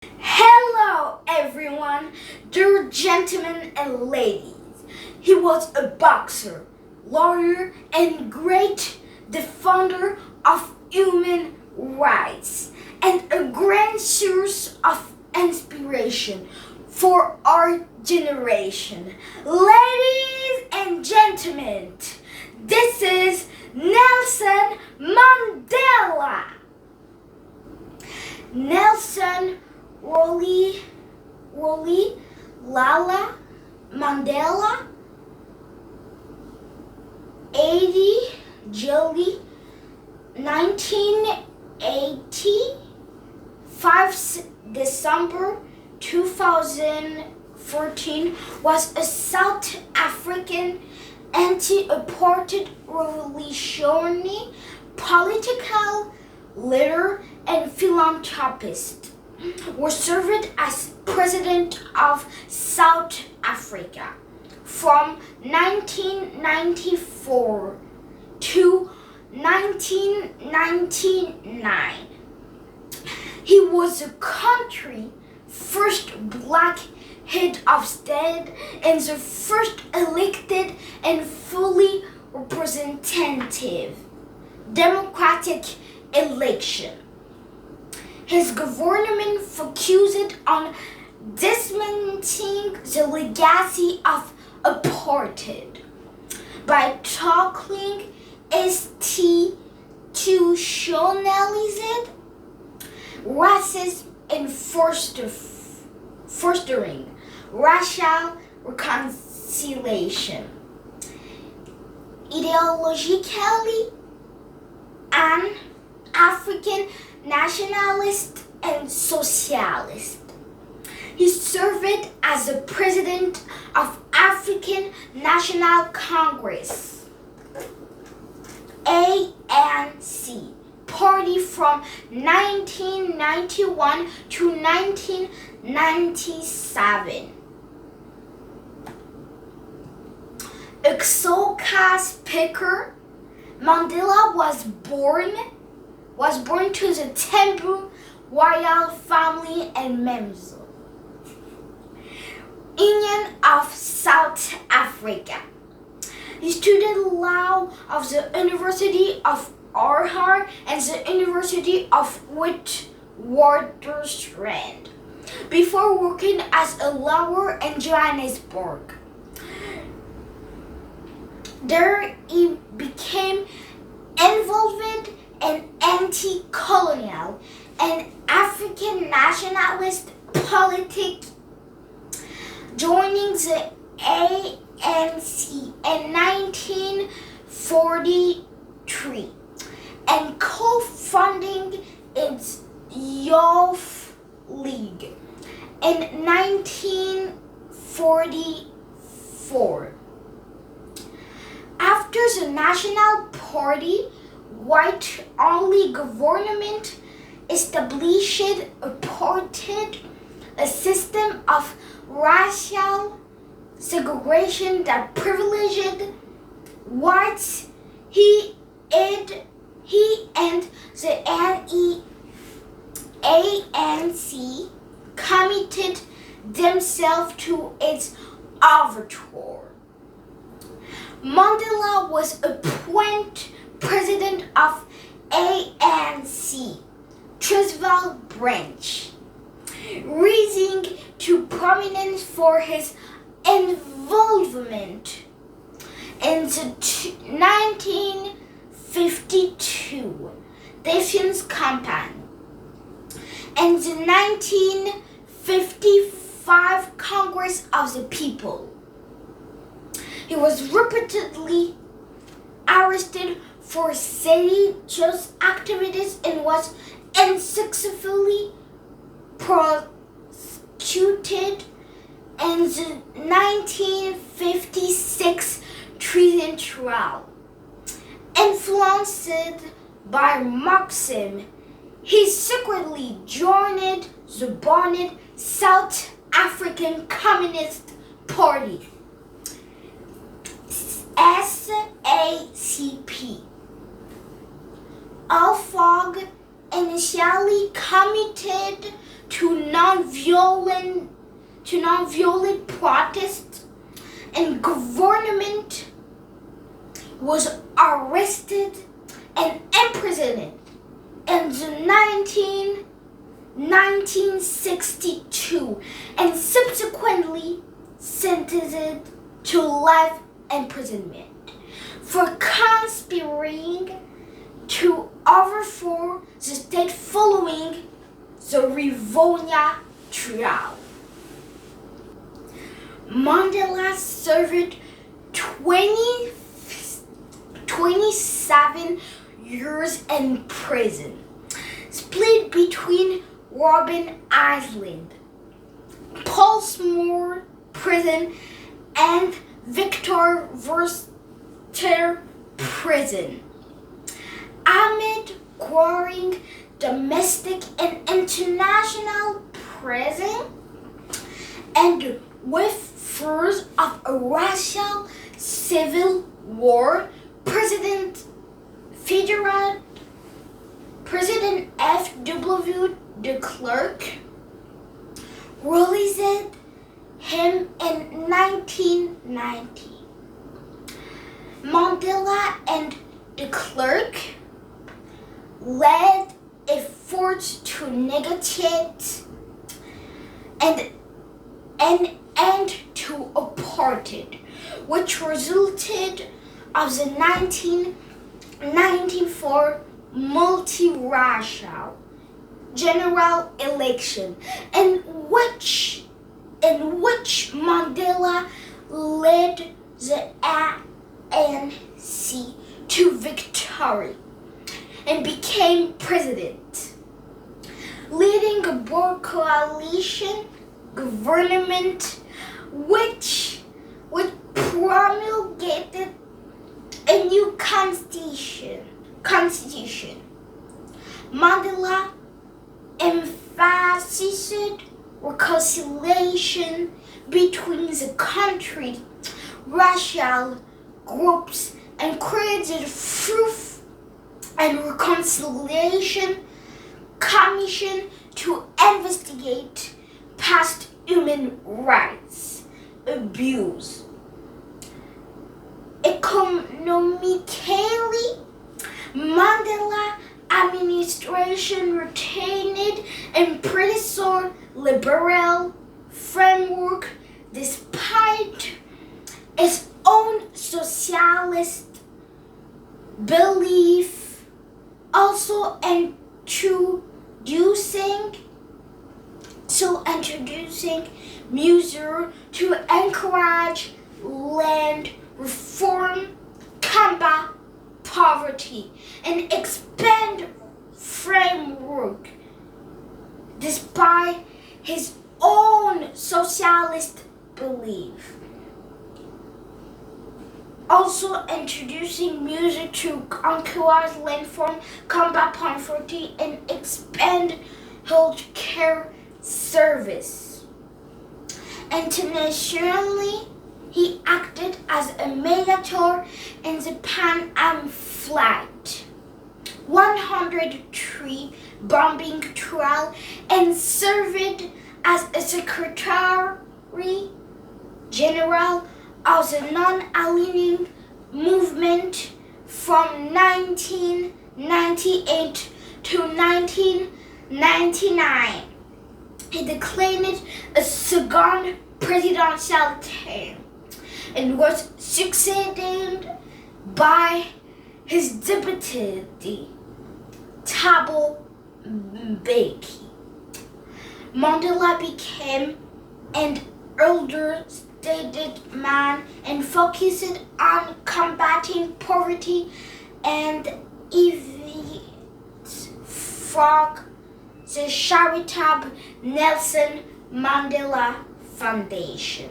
Hello, everyone, dear gentlemen and ladies. He was a boxer, lawyer, and great defender of human rights, and a grand source of inspiration for our generation. Ladies and gentlemen, this is Nelson Mandela. Nelson Rolihlahla Mandela, 80 July 1980, 5 December 2014, was a South African anti-apartheid revolutionary, political leader, and philanthropist. Was served as President of South Africa from 1994 to 1999. He was the country's first black head of state and the first elected and fully representative democratic election. His government focused on dismantling the legacy of apartheid by tackling institutionalized racism and fostering racial reconciliation. Ideologically, an African nationalist and socialist. He served as the president of African National Congress, ANC, party from 1991 to 1997. A soca speaker, Mandela was born to the Tembu royal family and members Union of South Africa. He studied law of the University of Lara and the University of Witwatersrand before working as a lawyer in Johannesburg. There he became involved in anti-colonial and African nationalist politics, joining the ANC in 1943 and co-founding its youth league in 1944. After the National Party white-only government established apartheid, a system of racial segregation that privileged whites. He and the ANC committed themselves to its overthrow. Mandela was appointed president of ANC Roosevelt branch, rising to prominence for his involvement in the 1952 Defense Campaign and the 1955 Congress of the People. He was repeatedly arrested for seditious activities and was unsuccessfully prosecuted in the 1956 treason trial. Influenced by Marxism, he secretly joined the banned South African Communist Party, SACP. Alfog initially committed to non-violent protests, and government was arrested and imprisoned in the 1962 and subsequently sentenced to life imprisonment for conspiring to overthrow the state following the Rolihlahla trial. Mandela served 27 years in prison, split between Robben Island, Portsmouth Prison, and Victor Verster Prison. Amid growing domestic and international prison, and with fears of a racial civil war, President F.W. de Klerk released him in 1990. Mandela and de Klerk led efforts to negotiate an end to apartheid, which resulted of the 1994 multiracial general election, in which Mandela led the ANC to victory and became president, leading a broad coalition government which promulgated a new constitution. Mandela emphasized reconciliation between the country's racial groups and created Truth and Reconciliation Commission to investigate past human rights abuse. Economically, Mandela administration retained and predecessor liberal framework despite its own socialist belief, also introducing measures to encourage land reform, combat poverty, and expand framework despite his own socialist belief. Also introducing music to encourage land reform, combat poverty, and expand healthcare service. Internationally, he acted as a mediator in the Pan Am Flight 103 bombing trial and served as a Secretary General of the non-aligning movement from 1998 to 1999. He declined a second presidential term and was succeeded by his deputy, Thabo Mbeki. Mandela became an elder statesman man and focused on combating poverty and for the charitable Nelson Mandela Foundation.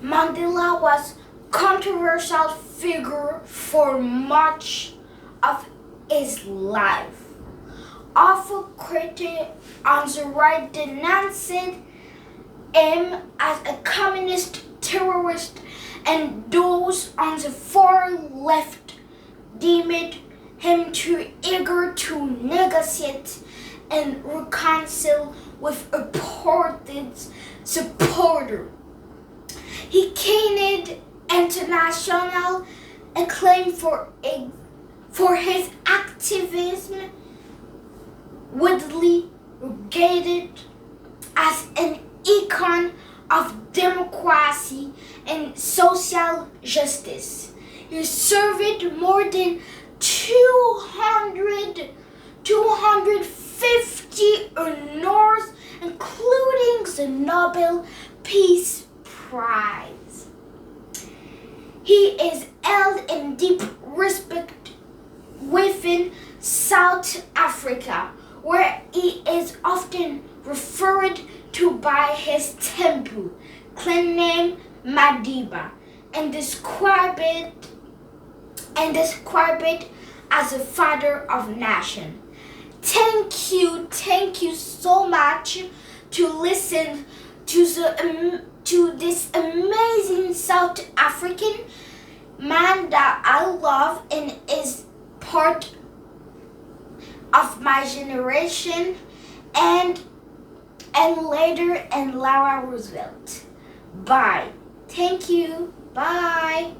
Mandela was a controversial figure for much of his life. Often critics on the right denounced him as a communist terrorist, and those on the far left deemed him too eager to negotiate and reconcile with apartheid's supporter. He gained international acclaim for his activism, widely regarded as an icon of democracy and social justice. He served more than 250 honors, including the Nobel Peace Prize. He is held in deep respect within South Africa, where he is often referred to by his temple clan name Mandela, and described as the father of nation. Thank you so much to listen to this amazing South African man that I love and is part of my generation, and later and Lara Roosevelt. Bye. Thank you. Bye.